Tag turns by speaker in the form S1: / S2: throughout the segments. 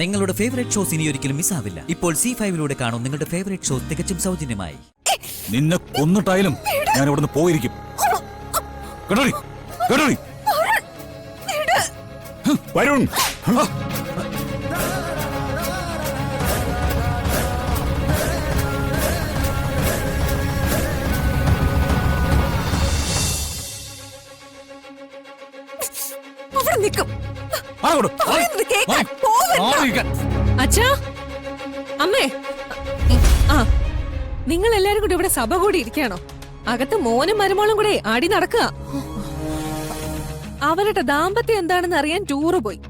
S1: നിങ്ങളുടെ favourite shows ഇനി ഒരിക്കലും മിസ്സാവില്ല. ഇപ്പോൾ C5 കാണും നിങ്ങളുടെ ഫേവറേറ്റ് ഷോസ് തികച്ചും സൗജന്യമായി.
S2: നിന്നെ കൊന്നിട്ടായാലും ഞാൻ ഇവിടുന്ന് പോയിരിക്കും. കേട്ടോടി, കേട്ടോടി. വരുൺ,
S3: അച്ഛാ, അമ്മേ, ആ, നിങ്ങൾ എല്ലാരും കൂടി ഇവിടെ സഭ കൂടി ഇരിക്കുകയാണോ? അകത്ത് മോനും മരുമോളും കൂടെ ആടി നടക്കുക. അവരുടെ ദാമ്പത്യം എന്താണെന്ന് അറിയാൻ ടൂറ് പോയി.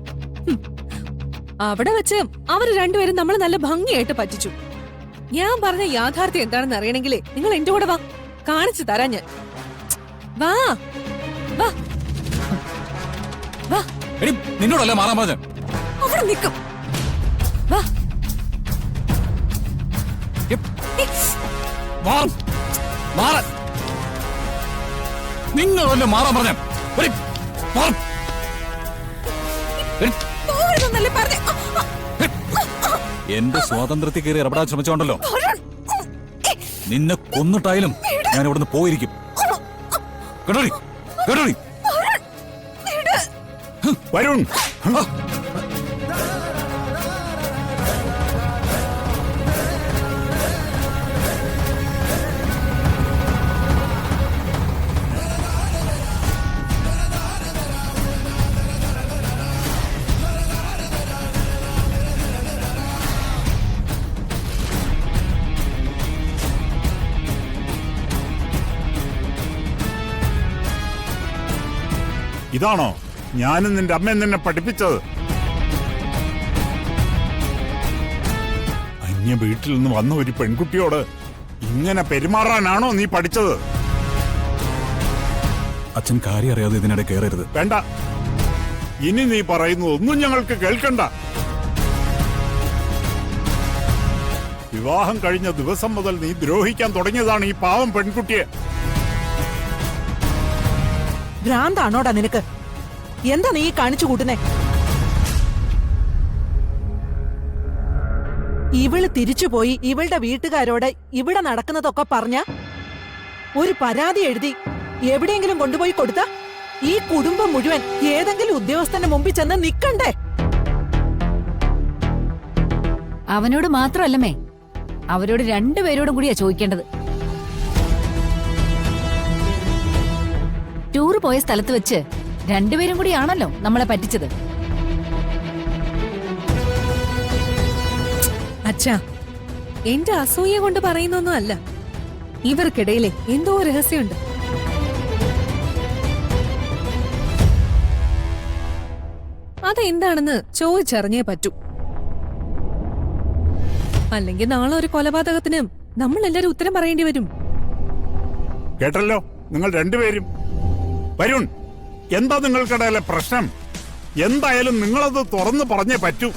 S3: അവിടെ വെച്ച് അവര് രണ്ടുപേരും നമ്മൾ നല്ല ഭംഗിയായിട്ട് പറ്റിച്ചു. ഞാൻ പറഞ്ഞ യാഥാർത്ഥ്യം എന്താണെന്ന് അറിയണമെങ്കിലേ നിങ്ങൾ എന്റെ കൂടെ വാ, കാണിച്ചു തരാം ഞാൻ. വാ വാ വാ.
S2: നിന്നോടല്ലേ മാറാൻ പറഞ്ഞ?
S3: അവിടെ നിൽക്കും. വാ.
S2: നിങ്ങളല്ലേ മാറാൻ പറഞ്ഞ? എന്റെ സ്വാതന്ത്ര്യത്തിൽ കയറി ഇടപെടാൻ ശ്രമിച്ചോണ്ടല്ലോ, നിന്നെ കൊന്നിട്ടായാലും ഞാൻ ഇവിടുന്ന് പോയിരിക്കും. കേട്ടോടി, കേട്ടോടി. വരുൺ,
S4: ഇതാണോ ഞാനും നിന്റെ അമ്മയും നിന്നെ പഠിപ്പിച്ചത്? അന്യ വീട്ടിൽ നിന്ന് വന്ന ഒരു പെൺകുട്ടിയോട് ഇങ്ങനെ പെരുമാറാനാണോ നീ പഠിച്ചത്?
S2: അച്ഛൻ കാര്യം അറിയാതെ ഇതിനിടെ കയറരുത്.
S4: വേണ്ട, ഇനി നീ പറയുന്നതൊന്നും ഞങ്ങൾക്ക് കേൾക്കണ്ട. വിവാഹം കഴിഞ്ഞ ദിവസം മുതൽ നീ ദ്രോഹിക്കാൻ തുടങ്ങിയതാണ് ഈ പാവം പെൺകുട്ടിയെ.
S5: ഭ്രാന്താണോടാ നിനക്ക്? എന്താ നീ കാണിച്ചു കൂട്ടുന്നേ? ഇവള് തിരിച്ചുപോയി ഇവളുടെ വീട്ടുകാരോട് ഇവിടെ നടക്കുന്നതൊക്കെ പറഞ്ഞ ഒരു പരാതി എഴുതി എവിടെയെങ്കിലും കൊണ്ടുപോയി കൊടുത്ത ഈ കുടുംബം മുഴുവൻ ഏതെങ്കിലും ഉദ്യോഗസ്ഥന്റെ മുമ്പിൽ ചെന്ന് നിക്കണ്ടേ?
S6: അവനോട് മാത്രമല്ലമ്മേ, അവരോട് രണ്ടുപേരോടും കൂടിയാ ചോദിക്കേണ്ടത്. ടൂർ പോയ സ്ഥലത്ത് വെച്ച് രണ്ടുപേരും കൂടിയാണല്ലോ നമ്മളെ പറ്റിച്ചത്.
S3: അച്ഛാ, എന്റെ അസൂയ കൊണ്ട് പറയുന്നൊന്നും അല്ല. ഇവർക്കിടയിലെ എന്തോ രഹസ്യമുണ്ട്. അതെന്താണെന്ന് ചോദിച്ചറിഞ്ഞേ പറ്റൂ. അല്ലെങ്കിൽ നാളെ ഒരു കൊലപാതകത്തിന് നമ്മൾ എല്ലാരും ഉത്തരം പറയേണ്ടി വരും.
S4: കേട്ടല്ലോ നിങ്ങൾ രണ്ടുപേരും. വരുൺ, എന്താ നിങ്ങൾക്കിടയിലെ പ്രശ്നം? എന്തായാലും നിങ്ങളത് തുറന്നു പറഞ്ഞേ പറ്റൂ.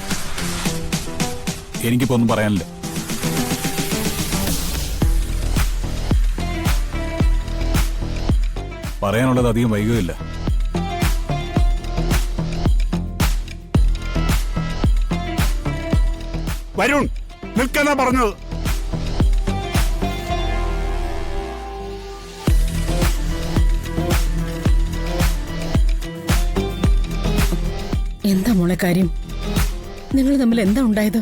S2: എനിക്കിപ്പോ ഒന്നും പറയാനില്ല. പറയാനുള്ളത് അധികം വൈകുകയില്ല.
S4: വരുൺ, നിൽക്കാനാ പറഞ്ഞത്.
S7: എന്താ മോളെ കാര്യം? നിങ്ങൾ തമ്മിൽ എന്താ ഉണ്ടായത്?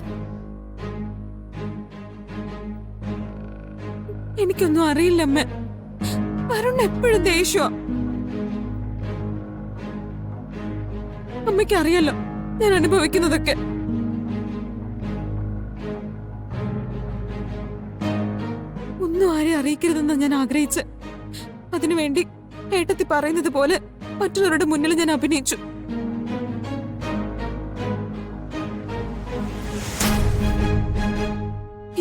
S3: എനിക്കൊന്നും അറിയില്ല അമ്മ. വരുൺ എപ്പോഴും ദേഷ്യ. അമ്മയ്ക്ക് അറിയാലോ ഞാൻ അനുഭവിക്കുന്നതൊക്കെ. ഒന്നും ആരെ അറിയിക്കരുതെന്നാ ഞാൻ ആഗ്രഹിച്ച്. അതിനുവേണ്ടി ഏട്ടത്തി പറയുന്നത് പോലെ മറ്റുള്ളവരുടെ മുന്നിൽ ഞാൻ അഭിനയിച്ചു.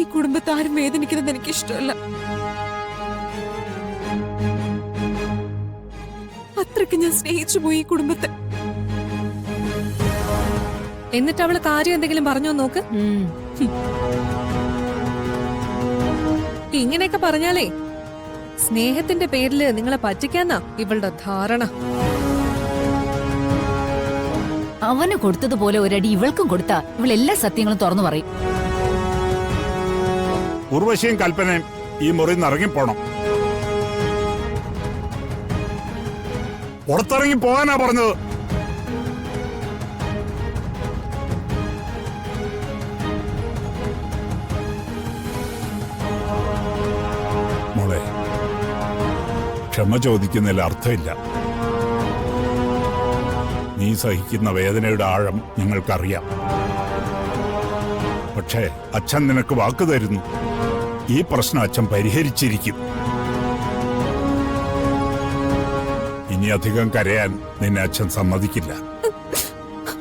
S3: ഈ കുടുംബത്തെ ആരും വേദനിക്കുന്നത് എനിക്ക് ഇഷ്ടമല്ല. അത്രയ്ക്ക് ഞാൻ സ്നേഹിച്ചു പോയി ഈ കുടുംബത്തെ. എന്നിട്ട് അവള് കാര്യം എന്തെങ്കിലും പറഞ്ഞോ നോക്ക്. ഇങ്ങനെയൊക്കെ പറഞ്ഞാലേ സ്നേഹത്തിന്റെ പേരില് നിങ്ങളെ പറ്റിക്കാന്നാ ഇവളുടെ ധാരണ.
S6: അവന് കൊടുത്തതുപോലെ ഒരടി ഇവൾക്കും കൊടുത്താ ഇവൾ എല്ലാ സത്യങ്ങളും തുറന്നു പറയും.
S4: ഉർവശിയും കൽപ്പനയും ഈ മുറിയിൽ നിന്ന് ഇറങ്ങിപ്പോണം. പുറത്തിറങ്ങി പോകാനാ പറഞ്ഞത്. മോളെ, ക്ഷമ ചോദിക്കുന്നതിൽ അർത്ഥമില്ല. നീ സഹിക്കുന്ന വേദനയുടെ ആഴം ഞങ്ങൾക്കറിയാം. പക്ഷേ അച്ഛൻ നിനക്ക് വാക്ക് തരുന്നു, ഈ പ്രശ്നം അച്ഛൻ പരിഹരിച്ചിരിക്കും. ഇനി അധികം കരയാൻ നിന്നെ അച്ഛൻ സമ്മതിക്കില്ല.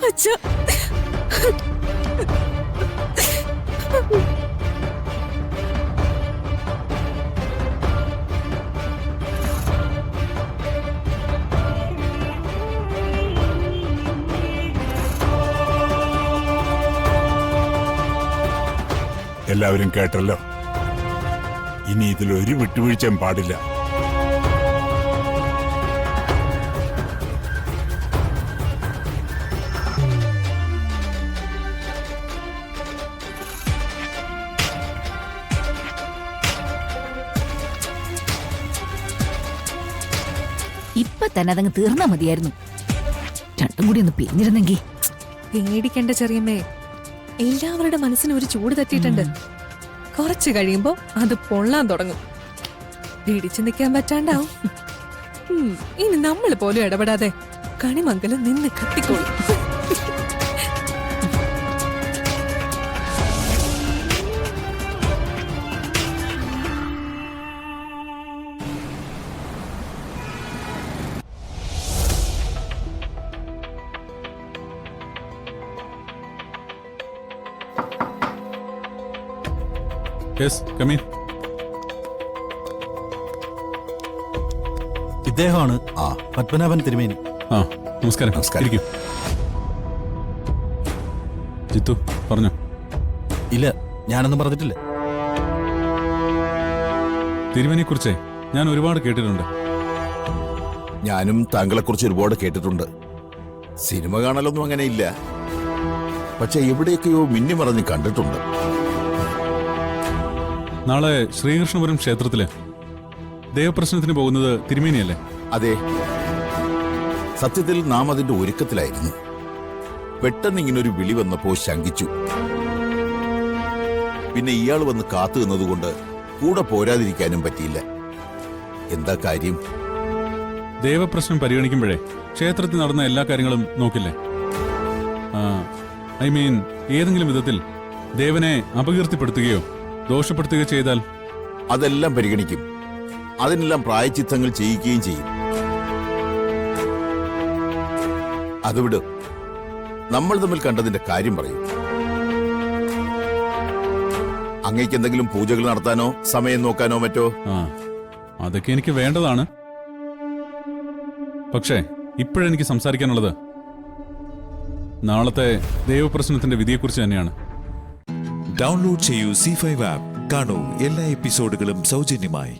S3: അച്ഛാ,
S4: എല്ലാവരും കേട്ടല്ലോ. ഇനി ഇതിലൊരു വിട്ടുവീഴ്ചയും പാടില്ല.
S6: ഇപ്പൊ തന്നെ അതങ്ങ് തീർന്നാ മതിയായിരുന്നു. രണ്ടും കൂടി ഒന്ന് പിരിഞ്ഞിരുന്നെങ്കി.
S3: പേടിക്കണ്ട ചെറിയമ്മേ, എല്ലാവരുടെ മനസ്സിന് ഒരു ചൂട് തട്ടിയിട്ടുണ്ട്. കുറച്ച് കഴിയുമ്പോ അത് പൊള്ളാൻ തുടങ്ങും. പിടിച്ചു നിൽക്കാൻ പറ്റാണ്ടാവും. ഇനി നമ്മൾ പോലും ഇടപെടാതെ കണിമംഗലം നിന്ന് കത്തിക്കോളും.
S8: ഇദ്ദേഹമാണ് പത്മനാഭൻ തിരുമേനി.
S2: നമസ്കാരം.
S8: ഇരിക്കൂ.
S2: ജിത്തു പറഞ്ഞോ.
S8: ഇല്ല, ഞാനൊന്നും പറഞ്ഞിട്ടില്ല.
S2: തിരുമേനിയെ കുറിച്ച് ഞാൻ ഒരുപാട് കേട്ടിട്ടുണ്ട്.
S9: ഞാനും താങ്കളെക്കുറിച്ച് ഒരുപാട് കേട്ടിട്ടുണ്ട്. സിനിമ കാണലൊന്നും അങ്ങനെ ഇല്ല, പക്ഷെ എവിടെയൊക്കെയോ മിന്നിമറഞ്ഞ് കണ്ടിട്ടുണ്ട്.
S2: നാളെ ശ്രീകൃഷ്ണപുരം ക്ഷേത്രത്തില് ദേവപ്രശ്നത്തിന് പോകുന്നത് തിരുമേനിയല്ലേ?
S9: അതെ, സത്യത്തിൽ നാം അതിന്റെ ഒരുക്കത്തിലായിരുന്നു. പെട്ടെന്ന് ഇങ്ങനൊരു വിളി വന്നപ്പോ ശങ്കിച്ചു. പിന്നെ ഇയാൾ വന്ന് കാത്തു നിന്നതുകൊണ്ട് കൂടെ പോരാതിരിക്കാനും പറ്റിയില്ല. എന്താ കാര്യം?
S2: ദേവപ്രശ്നം പരിഗണിക്കുമ്പോഴേ ക്ഷേത്രത്തിൽ നടന്ന എല്ലാ കാര്യങ്ങളും നോക്കില്ലേ? ഐ മീൻ, ഏതെങ്കിലും വിധത്തിൽ ദേവനെ അപകീർത്തിപ്പെടുത്തുകയോ ദോഷപ്പെടുത്തുകയോ ചെയ്താൽ
S9: അതെല്ലാം പരിഗണിക്കും. അതിനെല്ലാം പ്രായച്ചിത്തങ്ങൾ ചെയ്യിക്കുകയും ചെയ്യും. അതുവിട്, നമ്മൾ തമ്മിൽ കണ്ടതിന്റെ കാര്യം പറയും. അങ്ങേക്ക് എന്തെങ്കിലും പൂജകൾ നടത്താനോ സമയം നോക്കാനോ മറ്റോ?
S2: അതൊക്കെ എനിക്ക് വേണ്ടതാണ്. പക്ഷേ ഇപ്പോഴെനിക്ക് സംസാരിക്കാനുള്ളത് നാളത്തെ ദേവപ്രശ്നത്തിന്റെ വിധിയെക്കുറിച്ച് തന്നെയാണ്.
S10: ഡൗൺലോഡ് ചെയ്യൂ C5 ആപ്പ്. കാണൂ എല്ലാ എപ്പിസോഡുകളും സൗജന്യമായി.